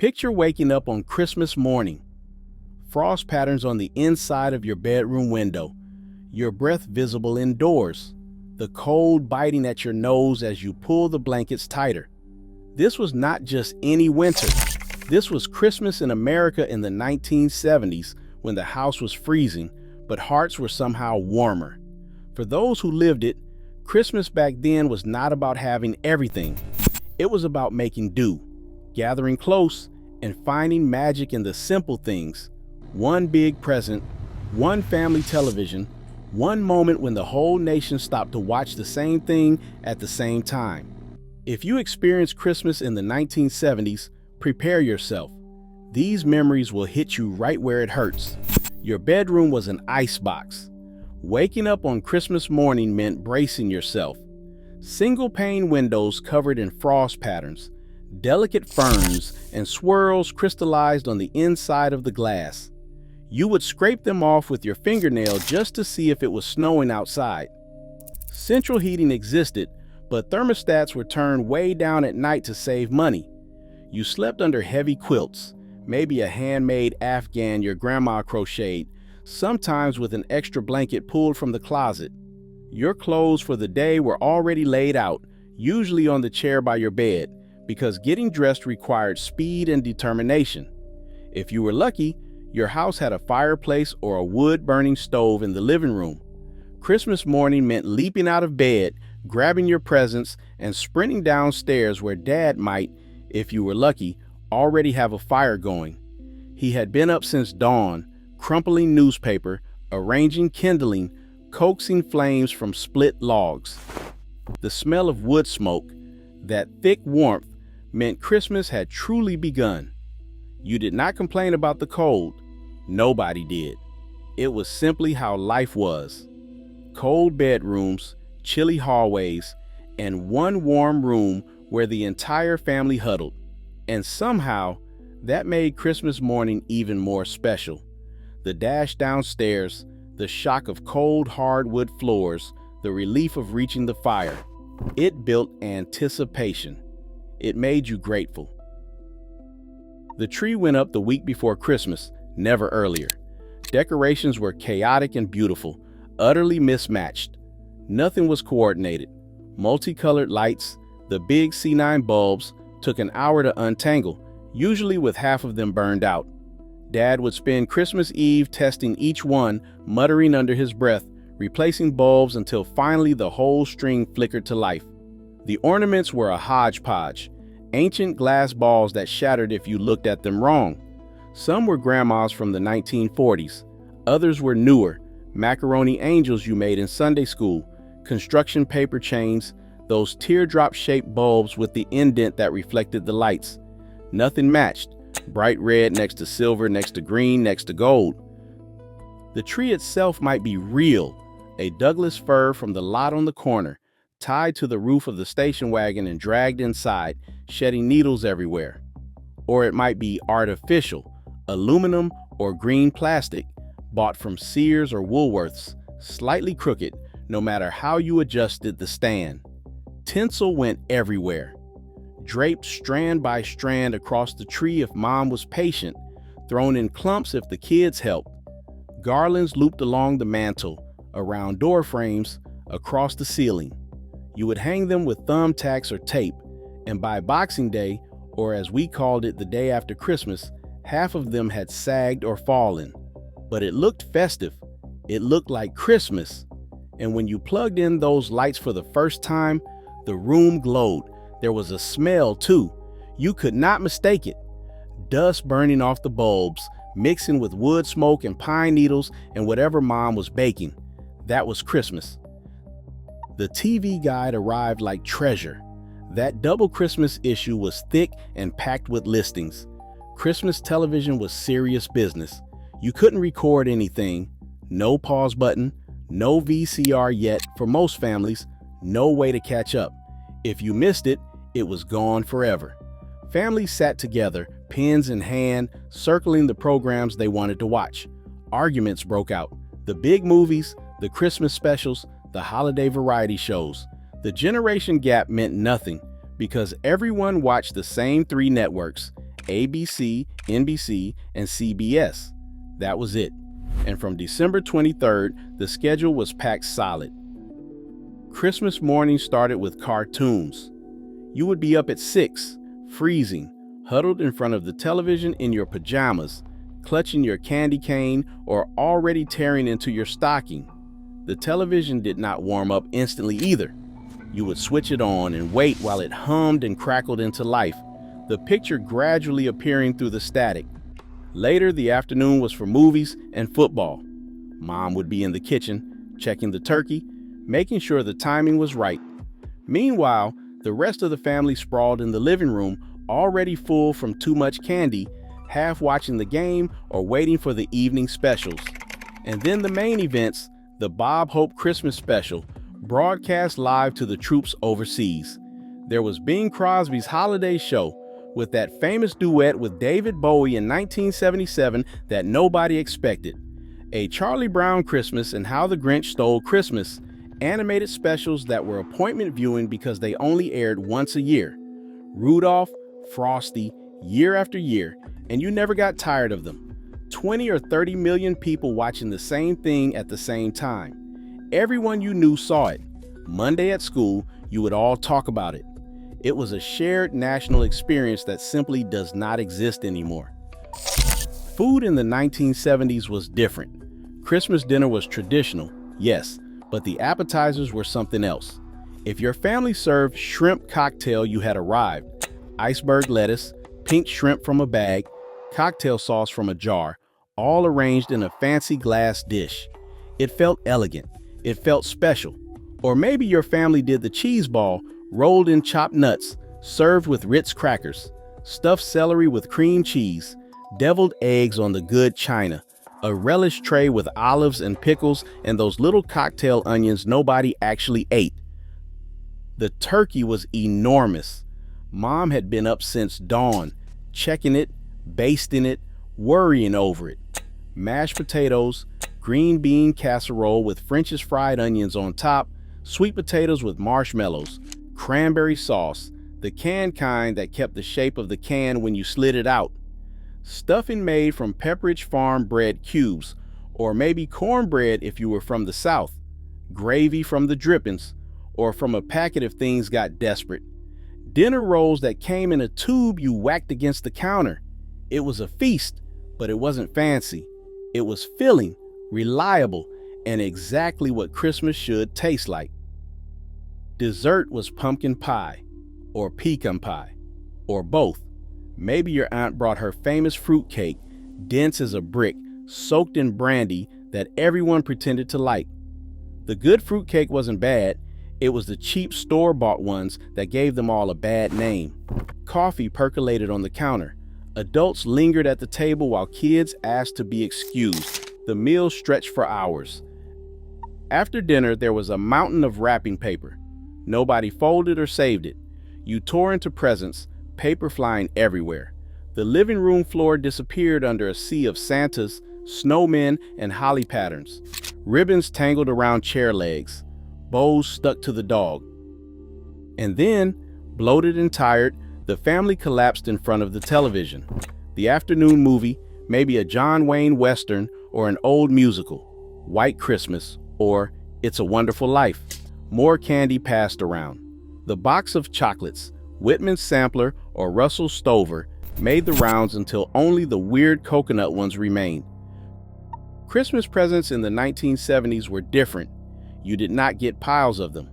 Picture waking up on Christmas morning. Frost patterns on the inside of your bedroom window, your breath visible indoors, the cold biting at your nose as you pull the blankets tighter. This was not just any winter. This was Christmas in America in the 1970s when the house was freezing, but hearts were somehow warmer. For those who lived it, Christmas back then was not about having everything. It was about making do, gathering close, and finding magic in the simple things. One big present, one family television, one moment when the whole nation stopped to watch the same thing at the same time. If you experienced Christmas in the 1970s, prepare yourself. These memories will hit you right where it hurts. Your bedroom was an icebox. Waking up on Christmas morning meant bracing yourself. Single-pane windows covered in frost patterns, delicate ferns and swirls crystallized on the inside of the glass. You would scrape them off with your fingernail just to see if it was snowing outside. Central heating existed, but thermostats were turned way down at night to save money. You slept under heavy quilts, maybe a handmade Afghan your grandma crocheted, sometimes with an extra blanket pulled from the closet. Your clothes for the day were already laid out, usually on the chair by your bed, because getting dressed required speed and determination. If you were lucky, your house had a fireplace or a wood-burning stove in the living room. Christmas morning meant leaping out of bed, grabbing your presents, and sprinting downstairs where Dad might, if you were lucky, already have a fire going. He had been up since dawn, crumpling newspaper, arranging kindling, coaxing flames from split logs. The smell of wood smoke, that thick warmth, meant Christmas had truly begun. You did not complain about the cold. Nobody did. It was simply how life was. Cold bedrooms, chilly hallways, and one warm room where the entire family huddled. And somehow, that made Christmas morning even more special. The dash downstairs, the shock of cold hardwood floors, the relief of reaching the fire. It built anticipation. It made you grateful. The tree went up the week before Christmas, never earlier. Decorations were chaotic and beautiful, utterly mismatched. Nothing was coordinated. Multicolored lights, the big C9 bulbs, took an hour to untangle, usually with half of them burned out. Dad would spend Christmas Eve testing each one, muttering under his breath, replacing bulbs until finally the whole string flickered to life. The ornaments were a hodgepodge, ancient glass balls that shattered if you looked at them wrong. Some were grandma's from the 1940s. Others were newer, macaroni angels you made in Sunday school, construction paper chains, those teardrop-shaped bulbs with the indent that reflected the lights. Nothing matched. Bright red next to silver, next to green, next to gold. The tree itself might be real, a Douglas fir from the lot on the corner, tied to the roof of the station wagon and dragged inside, shedding needles everywhere. Or it might be artificial, aluminum or green plastic, bought from Sears or Woolworths, slightly crooked, no matter how you adjusted the stand. Tinsel went everywhere. Draped strand by strand across the tree if Mom was patient, thrown in clumps if the kids helped. Garlands looped along the mantel, around door frames, across the ceiling. You would hang them with thumbtacks or tape, and by Boxing Day, or as we called it the day after Christmas, half of them had sagged or fallen. But it looked festive. It looked like Christmas. And when you plugged in those lights for the first time, the room glowed. There was a smell, too. You could not mistake it. Dust burning off the bulbs, mixing with wood smoke and pine needles and whatever Mom was baking. That was Christmas. The TV guide arrived like treasure. That double Christmas issue was thick and packed with listings. Christmas television was serious business. You couldn't record anything. No pause button. No VCR yet for most families. No way to catch up. If you missed it, it was gone forever. Families sat together, pens in hand, circling the programs they wanted to watch. Arguments broke out. The big movies, the Christmas specials, the holiday variety shows. The generation gap meant nothing because everyone watched the same 3 networks ABC, NBC, and CBS. That was it. And from December 23rd, the schedule was packed solid. Christmas morning started with cartoons. You would be up at 6, freezing, huddled in front of the television in your pajamas, clutching your candy cane or already tearing into your stocking. The television did not warm up instantly either. You would switch it on and wait while it hummed and crackled into life, the picture gradually appearing through the static. Later, the afternoon was for movies and football. Mom would be in the kitchen, checking the turkey, making sure the timing was right. Meanwhile, the rest of the family sprawled in the living room, already full from too much candy, half watching the game or waiting for the evening specials. And then the main events, the Bob Hope Christmas special, broadcast live to the troops overseas. There was Bing Crosby's holiday show, with that famous duet with David Bowie in 1977 that nobody expected. A Charlie Brown Christmas and How the Grinch Stole Christmas, animated specials that were appointment viewing because they only aired once a year. Rudolph, Frosty, year after year, and you never got tired of them. 20 or 30 million people watching the same thing at the same time. Everyone you knew saw it. Monday at school, you would all talk about it. It was a shared national experience that simply does not exist anymore. Food in the 1970s was different. Christmas dinner was traditional, yes, but the appetizers were something else. If your family served shrimp cocktail, you had arrived. Iceberg lettuce, pink shrimp from a bag, cocktail sauce from a jar, all arranged in a fancy glass dish. It felt elegant. It felt special. Or maybe your family did the cheese ball, rolled in chopped nuts, served with Ritz crackers, stuffed celery with cream cheese, deviled eggs on the good china, a relish tray with olives and pickles, and those little cocktail onions nobody actually ate. The turkey was enormous. Mom had been up since dawn, checking it, basting it, worrying over it. Mashed potatoes, green bean casserole with French's fried onions on top, sweet potatoes with marshmallows, cranberry sauce, the canned kind that kept the shape of the can when you slid it out, stuffing made from Pepperidge Farm bread cubes, or maybe cornbread if you were from the South, gravy from the drippings, or from a packet if things got desperate. Dinner rolls that came in a tube you whacked against the counter. It was a feast, but it wasn't fancy. It was filling, reliable, and exactly what Christmas should taste like. Dessert was pumpkin pie, or pecan pie, or both. Maybe your aunt brought her famous fruit cake, dense as a brick, soaked in brandy that everyone pretended to like. The good fruit cake wasn't bad. It was the cheap store-bought ones that gave them all a bad name. Coffee percolated on the counter. Adults lingered at the table while kids asked to be excused. The meal stretched for hours. After dinner, there was a mountain of wrapping paper. Nobody folded or saved it. You tore into presents, paper flying everywhere. The living room floor disappeared under a sea of Santas, snowmen, and holly patterns. Ribbons tangled around chair legs. Bows stuck to the dog. And then, bloated and tired, the family collapsed in front of the television. The afternoon movie, maybe a John Wayne Western or an old musical, White Christmas or It's a Wonderful Life. More candy passed around. The box of chocolates, Whitman's Sampler or Russell Stover, made the rounds until only the weird coconut ones remained. Christmas presents in the 1970s were different. You did not get piles of them.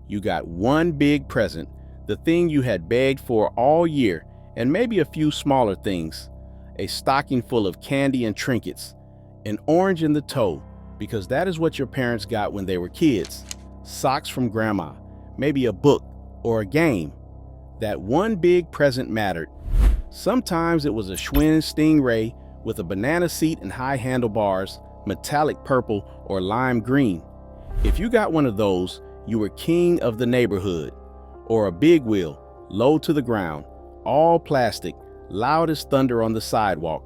You got one big present, the thing you had begged for all year, and maybe a few smaller things. A stocking full of candy and trinkets. An orange in the toe, because that is what your parents got when they were kids. Socks from grandma, maybe a book or a game. That one big present mattered. Sometimes it was a Schwinn Stingray with a banana seat and high handlebars, metallic purple or lime green. If you got one of those, you were king of the neighborhood. Or a big wheel, low to the ground, all plastic, loud as thunder on the sidewalk.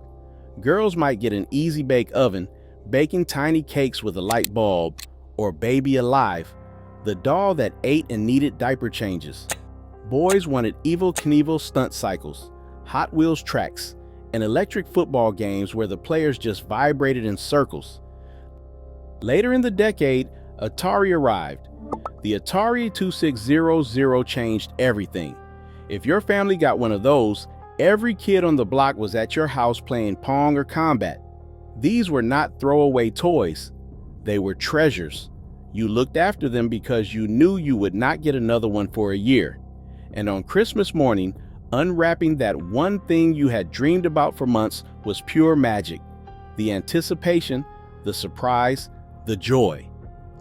Girls might get an easy bake oven, baking tiny cakes with a light bulb, or Baby Alive, the doll that ate and needed diaper changes. Boys wanted Evel Knievel stunt cycles, Hot Wheels tracks, and electric football games where the players just vibrated in circles. Later in the decade, Atari arrived. The Atari 2600 changed everything. If your family got one of those, every kid on the block was at your house playing Pong or Combat. These were not throwaway toys. They were treasures. You looked after them because you knew you would not get another one for a year. And on Christmas morning, unwrapping that one thing you had dreamed about for months was pure magic. The anticipation, the surprise, the joy.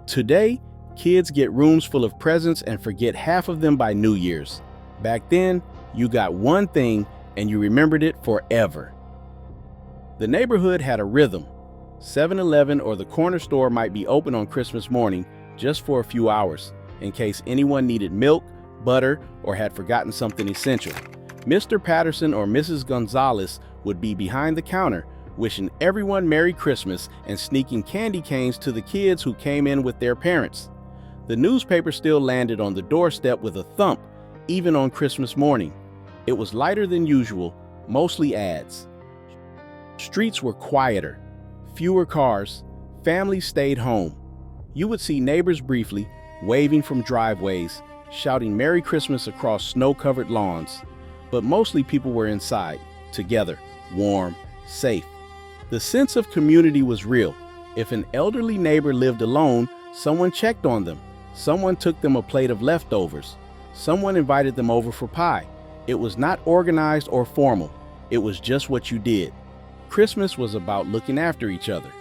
Today, kids get rooms full of presents and forget half of them by New Year's. Back then, you got one thing and you remembered it forever. The neighborhood had a rhythm. 7-Eleven or the corner store might be open on Christmas morning just for a few hours, in case anyone needed milk, butter, or had forgotten something essential. Mr. Patterson or Mrs. Gonzalez would be behind the counter, wishing everyone Merry Christmas and sneaking candy canes to the kids who came in with their parents. The newspaper still landed on the doorstep with a thump, even on Christmas morning. It was lighter than usual, mostly ads. Streets were quieter, fewer cars, families stayed home. You would see neighbors briefly, waving from driveways, shouting Merry Christmas across snow-covered lawns. But mostly people were inside, together, warm, safe. The sense of community was real. If an elderly neighbor lived alone, someone checked on them. Someone took them a plate of leftovers. Someone invited them over for pie. It was not organized or formal. It was just what you did. Christmas was about looking after each other.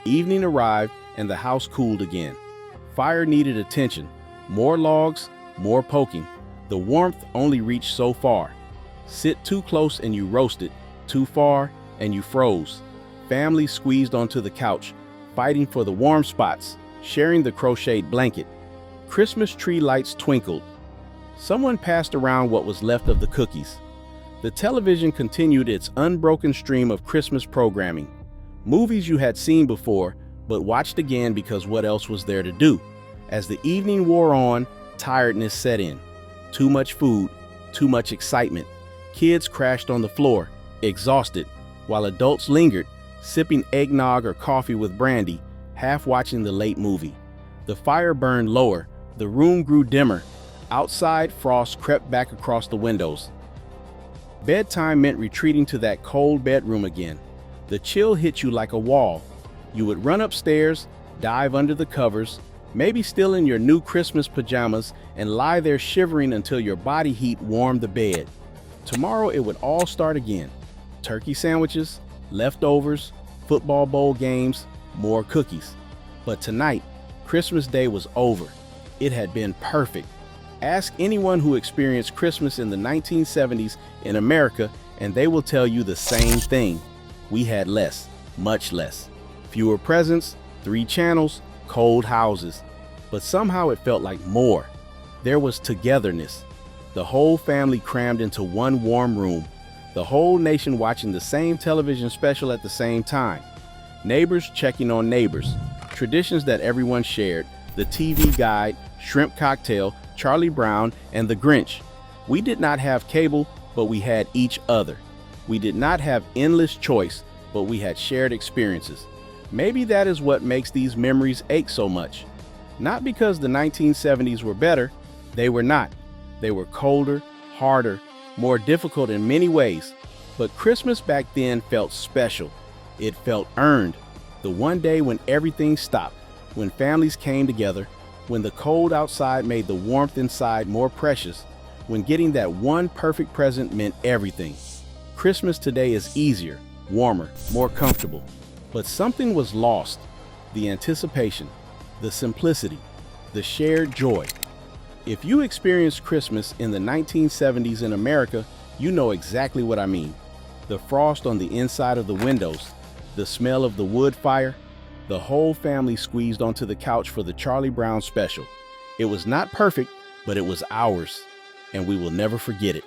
Evening arrived and the house cooled again. Fire needed attention. More logs, more poking. The warmth only reached so far. Sit too close and you roasted, too far and you froze. Families squeezed onto the couch, fighting for the warm spots, sharing the crocheted blanket. Christmas tree lights twinkled. Someone passed around what was left of the cookies. The television continued its unbroken stream of Christmas programming. Movies you had seen before, but watched again because what else was there to do? As the evening wore on, tiredness set in. Too much food, too much excitement. Kids crashed on the floor, exhausted, while adults lingered, sipping eggnog or coffee with brandy, half watching the late movie. The fire burned lower, the room grew dimmer. Outside, frost crept back across the windows. Bedtime meant retreating to that cold bedroom again. The chill hit you like a wall. You would run upstairs, dive under the covers, maybe still in your new Christmas pajamas, and lie there shivering until your body heat warmed the bed. Tomorrow it would all start again. Turkey sandwiches, leftovers, football bowl games, more cookies. But tonight, Christmas Day was over. It had been perfect. Ask anyone who experienced Christmas in the 1970s in America, and they will tell you the same thing. We had less, much less. Fewer presents, 3 channels, cold houses. But somehow it felt like more. There was togetherness. The whole family crammed into one warm room. The whole nation watching the same television special at the same time. Neighbors checking on neighbors. Traditions that everyone shared. The TV Guide, Shrimp Cocktail, Charlie Brown, and The Grinch. We did not have cable, but we had each other. We did not have endless choice, but we had shared experiences. Maybe that is what makes these memories ache so much. Not because the 1970s were better. They were not. They were colder, harder, more difficult in many ways. But Christmas back then felt special. It felt earned. The one day when everything stopped, when families came together, when the cold outside made the warmth inside more precious, when getting that one perfect present meant everything. Christmas today is easier, warmer, more comfortable. But something was lost. The anticipation, the simplicity, the shared joy. If you experienced Christmas in the 1970s in America, you know exactly what I mean. The frost on the inside of the windows, the smell of the wood fire, the whole family squeezed onto the couch for the Charlie Brown special. It was not perfect, but it was ours, and we will never forget it.